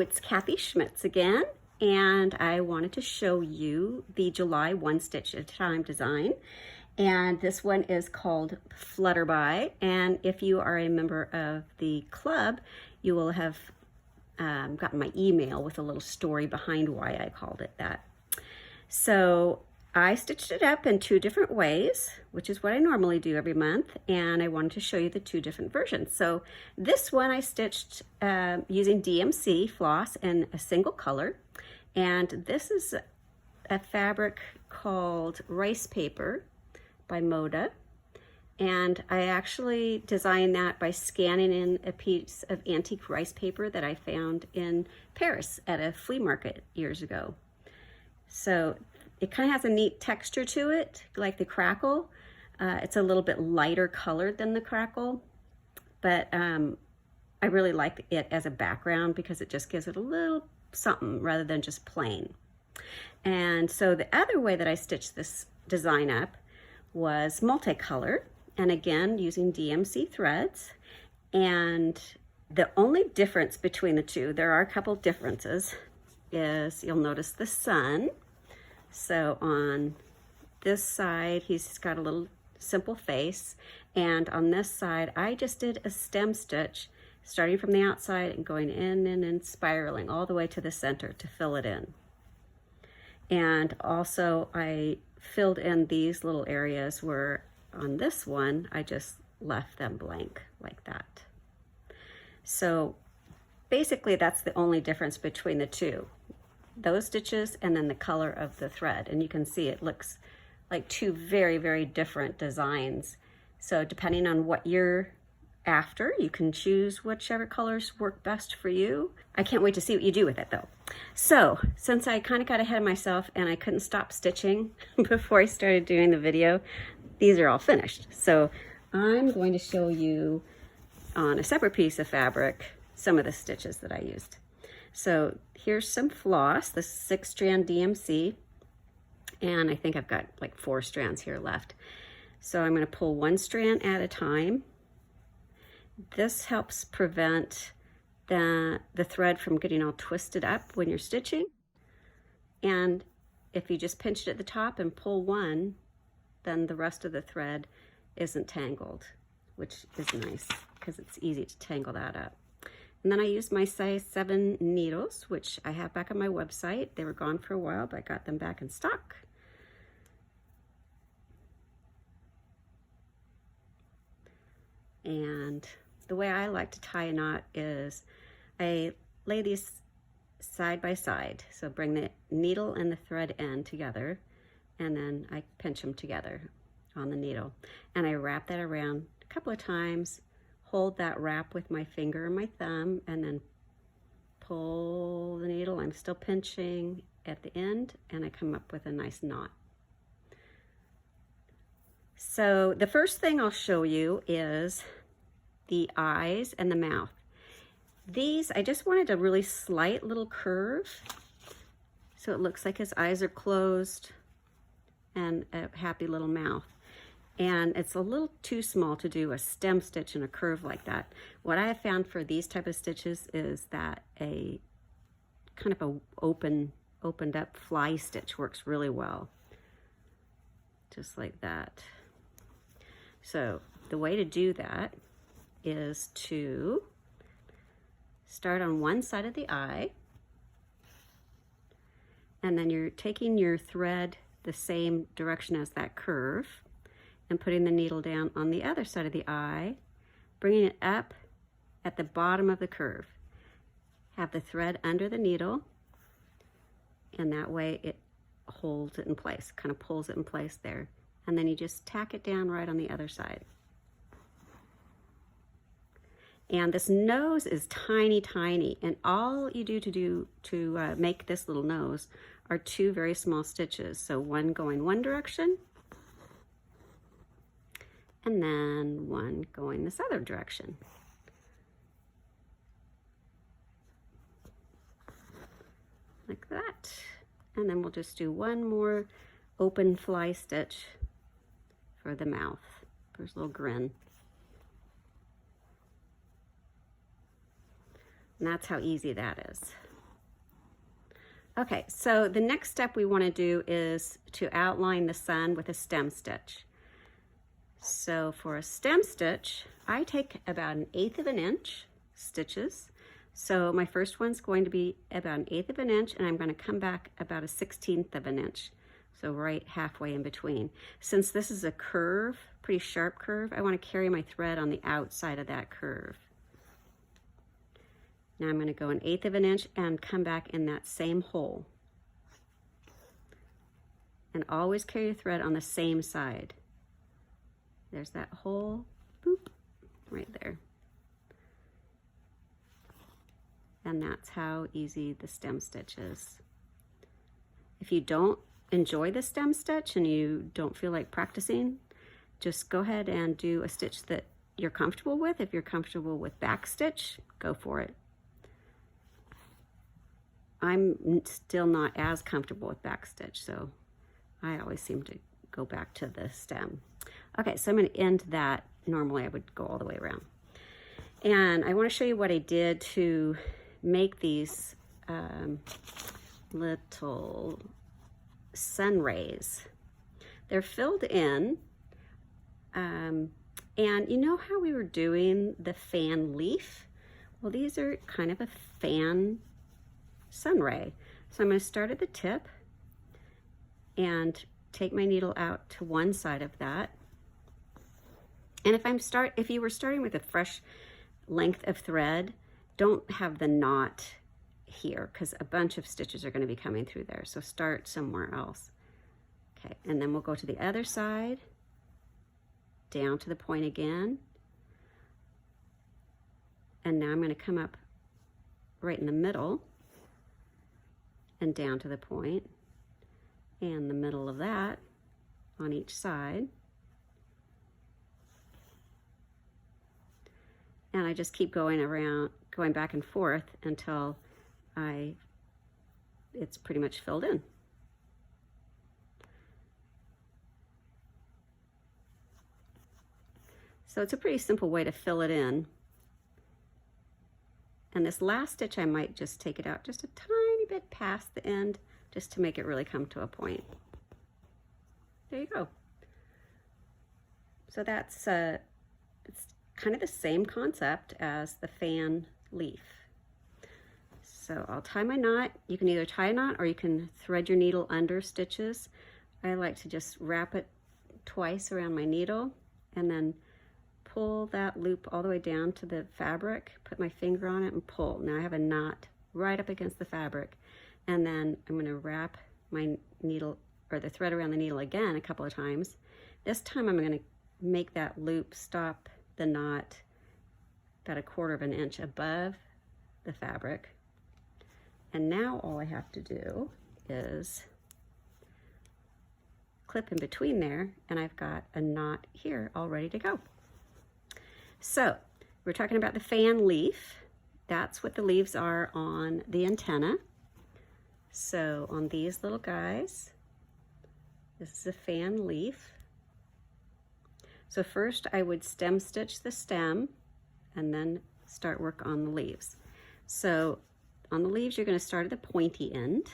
it's Kathy Schmitz again, and I wanted to show you the July One Stitch at a Time design. And this one is called Flutterby, and if you are a member of the club, you will have gotten my email with a little story behind why I called it that. So I stitched it up in two different ways, which is what I normally do every month, and I wanted to show you the two different versions. So this one I stitched using DMC floss in a single color, and this is a fabric called Rice Paper by Moda, and I actually designed that by scanning in a piece of antique rice paper that I found in Paris at a flea market years ago. So it kind of has a neat texture to it, like the crackle. It's a little bit lighter colored than the crackle, but I really like it as a background because it just gives it a little something rather than just plain. And so the other way that I stitched this design up was multicolor, and again using DMC threads. And the only difference between the two, there are a couple differences, is you'll notice the sun. So on this side, he's got a little simple face, and on this side, I just did a stem stitch, starting from the outside and going in and spiraling all the way to the center to fill it in. And also, I filled in these little areas where on this one, I just left them blank like that. So basically, that's the only difference between the two. Those stitches and then the color of the thread, and you can see it looks like two very, very different designs. So depending on what you're after, you can choose whichever colors work best for you. I can't wait to see what you do with it though. So since I kind of got ahead of myself and I couldn't stop stitching before I started doing the video, these are all finished. So I'm going to show you on a separate piece of fabric some of the stitches that I used. So here's some floss, the 6-strand DMC, and I think I've got like 4 strands here left. So I'm going to pull 1 strand at a time. This helps prevent the thread from getting all twisted up when you're stitching. And if you just pinch it at the top and pull 1, then the rest of the thread isn't tangled, which is nice because it's easy to tangle that up. And then I used my size 7 needles, which I have back on my website. They were gone for a while, but I got them back in stock. And the way I like to tie a knot is I lay these side by side. So bring the needle and the thread end together, and then I pinch them together on the needle. And I wrap that around a couple of times, hold that wrap with my finger and my thumb, and then pull the needle. I'm still pinching at the end, and I come up with a nice knot. So the first thing I'll show you is the eyes and the mouth. These, I just wanted a really slight little curve, so it looks like his eyes are closed and a happy little mouth. And it's a little too small to do a stem stitch and a curve like that. What I have found for these type of stitches is that a kind of a opened up fly stitch works really well. Just like that. So the way to do that is to start on one side of the eye, and then you're taking your thread the same direction as that curve, and putting the needle down on the other side of the eye, bringing it up at the bottom of the curve. Have the thread under the needle, and that way it holds it in place, kind of pulls it in place there. And then you just tack it down right on the other side. And this nose is tiny, tiny, and all you do to make this little nose are 2 very small stitches. So one going one direction, and then one going this other direction. Like that. And then we'll just do one more open fly stitch for the mouth. There's a little grin. And that's how easy that is. Okay, so the next step we want to do is to outline the sun with a stem stitch. So for a stem stitch, I take about 1/8 of an inch stitches. So my first one's going to be about 1/8 of an inch, and I'm going to come back about a 1/16 of an inch. So right halfway in between. Since this is a curve, pretty sharp curve, I want to carry my thread on the outside of that curve. Now I'm going to go 1/8 of an inch and come back in that same hole. And always carry your thread on the same side. There's that hole, boop, right there. And that's how easy the stem stitch is. If you don't enjoy the stem stitch and you don't feel like practicing, just go ahead and do a stitch that you're comfortable with. If you're comfortable with back stitch, go for it. I'm still not as comfortable with back stitch, so I always seem to go back to the stem. Okay, so I'm going to end that. Normally I would go all the way around. And I want to show you what I did to make these little sun rays. They're filled in, and you know how we were doing the fan leaf? Well, these are kind of a fan sun ray. So I'm going to start at the tip and take my needle out to one side of that. And if you were starting with a fresh length of thread, don't have the knot here because a bunch of stitches are going to be coming through there. So start somewhere else. Okay, and then we'll go to the other side, down to the point again. And now I'm going to come up right in the middle and down to the point, and the middle of that on each side. And I just keep going around, going back and forth until it's pretty much filled in. So it's a pretty simple way to fill it in. And this last stitch, I might just take it out just a tiny bit past the end, just to make it really come to a point. There you go. So that's it's kind of the same concept as the fan leaf. So I'll tie my knot. You can either tie a knot or you can thread your needle under stitches. I like to just wrap it twice around my needle and then pull that loop all the way down to the fabric, put my finger on it and pull. Now I have a knot right up against the fabric, and then I'm going to wrap my needle or the thread around the needle again a couple of times. This time I'm going to make that loop stop the knot about 1/4 of an inch above the fabric. And now all I have to do is clip in between there, and I've got a knot here all ready to go. So we're talking about the fan leaf. That's what the leaves are on the antenna. So on these little guys, this is a fan leaf. So first I would stem stitch the stem and then start work on the leaves. So on the leaves, you're going to start at the pointy end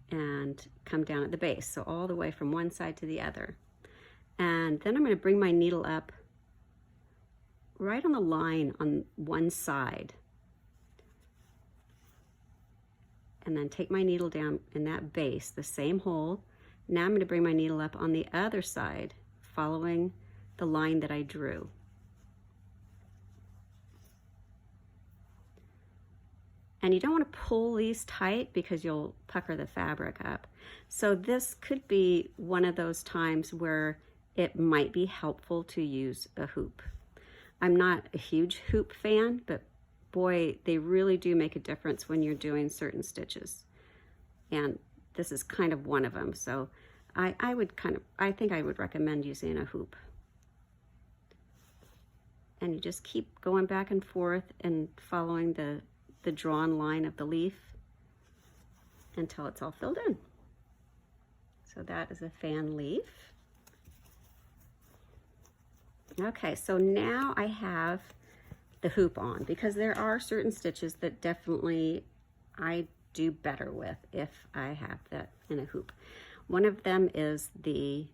and come down at the base. So all the way from one side to the other. And then I'm going to bring my needle up right on the line on one side. And then take my needle down in that base, the same hole. Now I'm going to bring my needle up on the other side, following the line that I drew. And you don't want to pull these tight because you'll pucker the fabric up. So this could be one of those times where it might be helpful to use a hoop. I'm not a huge hoop fan, but boy, they really do make a difference when you're doing certain stitches. And this is kind of one of them. So I think I would recommend using a hoop. And you just keep going back and forth and following the drawn line of the leaf until it's all filled in. So that is a fan leaf. Okay, so now I have the hoop on because there are certain stitches that definitely I do better with if I have that in a hoop. One of them is the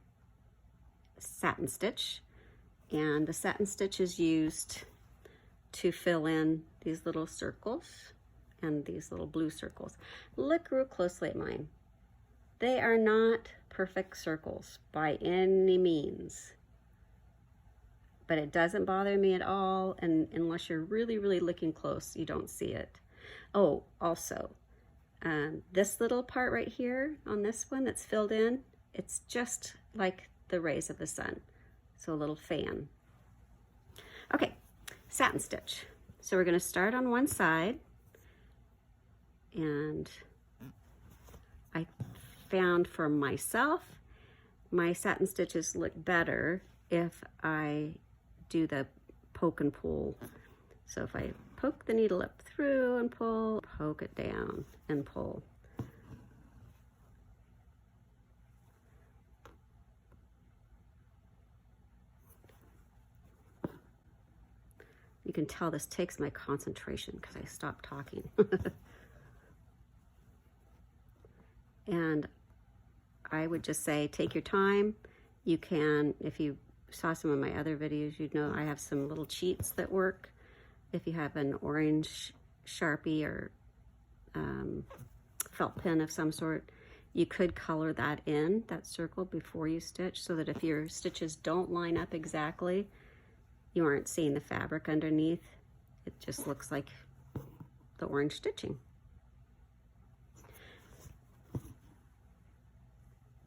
satin stitch, and the satin stitch is used to fill in these little circles and these little blue circles. Look real closely at mine. They are not perfect circles by any means, but it doesn't bother me at all, and unless you're really, really looking close, you don't see it. Oh, also, this little part right here on this one that's filled in, it's just like the rays of the sun, so a little fan. Okay, satin stitch. So we're going to start on one side, and I found for myself, my satin stitches look better if I do the poke and pull. So if I poke the needle up through and pull, poke it down and pull. You can tell this takes my concentration because I stopped talking. And I would just say, take your time. You can, if you saw some of my other videos, you'd know I have some little cheats that work. If you have an orange Sharpie or felt pen of some sort, you could color that in, that circle, before you stitch, so that if your stitches don't line up exactly, you aren't seeing the fabric underneath. It just looks like the orange stitching.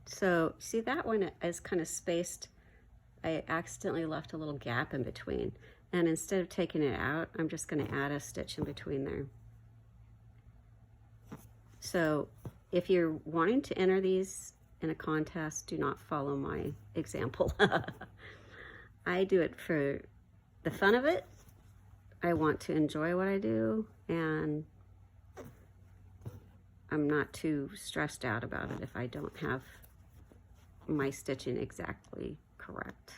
So see, that one is kind of spaced. I accidentally left a little gap in between, and instead of taking it out, I'm just going to add a stitch in between there. So if you're wanting to enter these in a contest, do not follow my example. I do it for the fun of it. I want to enjoy what I do, and I'm not too stressed out about it if I don't have my stitching exactly correct.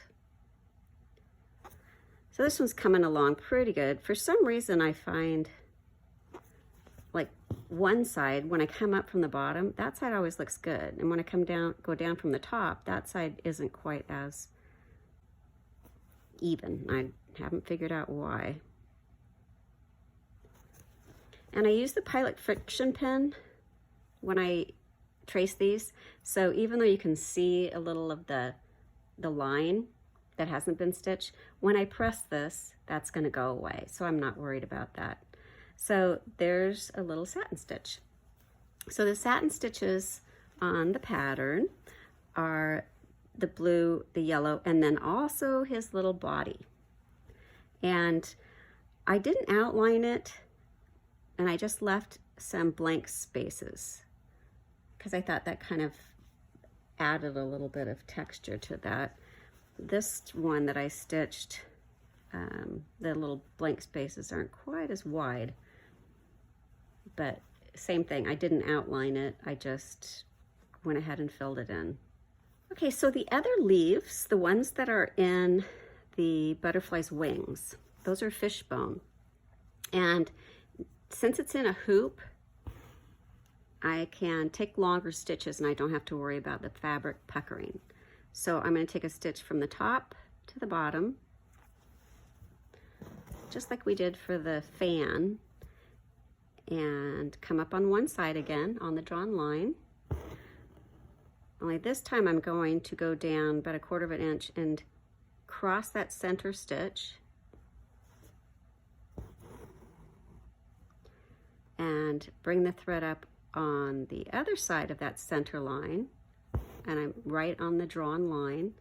So this one's coming along pretty good. For some reason, I find like one side, when I come up from the bottom, that side always looks good. And when I go down from the top, that side isn't quite as even. I haven't figured out why. And I use the Pilot friction pen when I trace these, so even though you can see a little of the line that hasn't been stitched, when I press this, that's going to go away, so I'm not worried about that. So there's a little satin stitch. So the satin stitches on the pattern are the blue, the yellow, and then also his little body. And I didn't outline it, and I just left some blank spaces because I thought that kind of added a little bit of texture to that. This one that I stitched, the little blank spaces aren't quite as wide, but same thing, I didn't outline it, I just went ahead and filled it in. Okay, so the other leaves, the ones that are in the butterfly's wings, those are Fishbone. And since it's in a hoop, I can take longer stitches and I don't have to worry about the fabric puckering. So I'm going to take a stitch from the top to the bottom, just like we did for the fan, and come up on one side again on the drawn line. Only this time I'm going to go down about 1/4 inch and cross that center stitch and bring the thread up on the other side of that center line, and I'm right on the drawn line,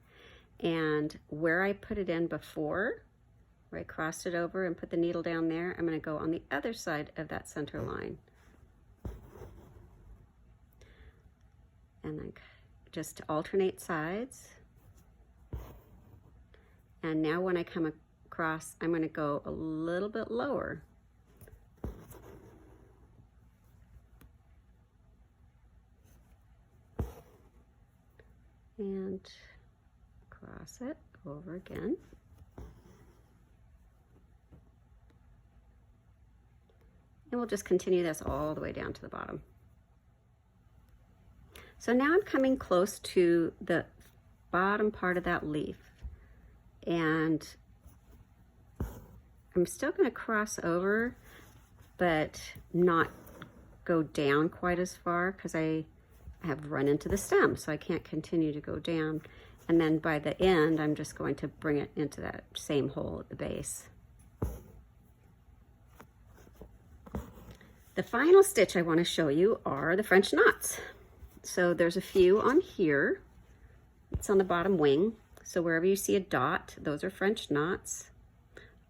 and where I put it in before, where I crossed it over and put the needle down there, I'm going to go on the other side of that center line, and I just alternate sides. And now when I come across, I'm going to go a little bit lower. And cross it over again. And we'll just continue this all the way down to the bottom. So now I'm coming close to the bottom part of that leaf, and I'm still going to cross over, but not go down quite as far because I have run into the stem, so I can't continue to go down. And then by the end, I'm just going to bring it into that same hole at the base. The final stitch I want to show you are the French knots. So there's a few on here. It's on the bottom wing. So wherever you see a dot, those are French knots.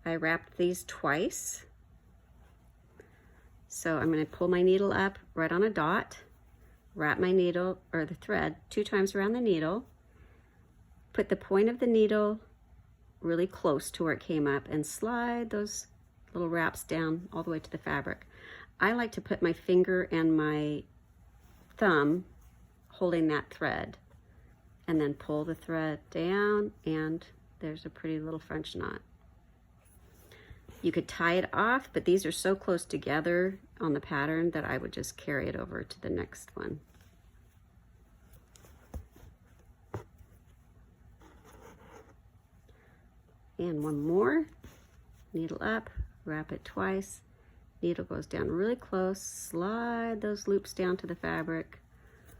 I wrapped these twice. So I'm going to pull my needle up right on a dot, wrap my needle or the thread 2 times around the needle, put the point of the needle really close to where it came up, and slide those little wraps down all the way to the fabric. I like to put my finger and my thumb holding that thread, and then pull the thread down, and there's a pretty little French knot. You could tie it off, but these are so close together on the pattern that I would just carry it over to the next one. And one more, needle up, wrap it twice, needle goes down really close, slide those loops down to the fabric,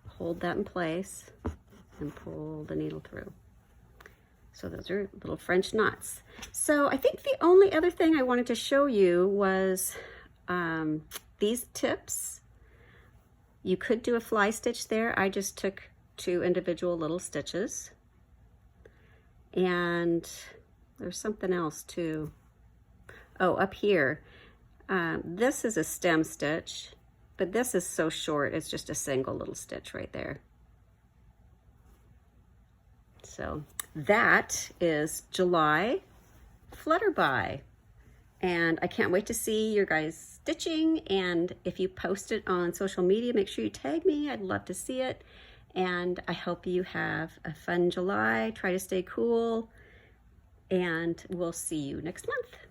hold that in place, and pull the needle through. So those are little French knots. So I think the only other thing I wanted to show you was these tips. You could do a fly stitch there. I just took 2 individual little stitches. And there's something else too. Oh, up here. This is a stem stitch, but this is so short, it's just a single little stitch right there. So that is July Flutterby. And I can't wait to see your guys stitching, and if you post it on social media, make sure you tag me. I'd love to see it. And I hope you have a fun July. Try to stay cool, and we'll see you next month.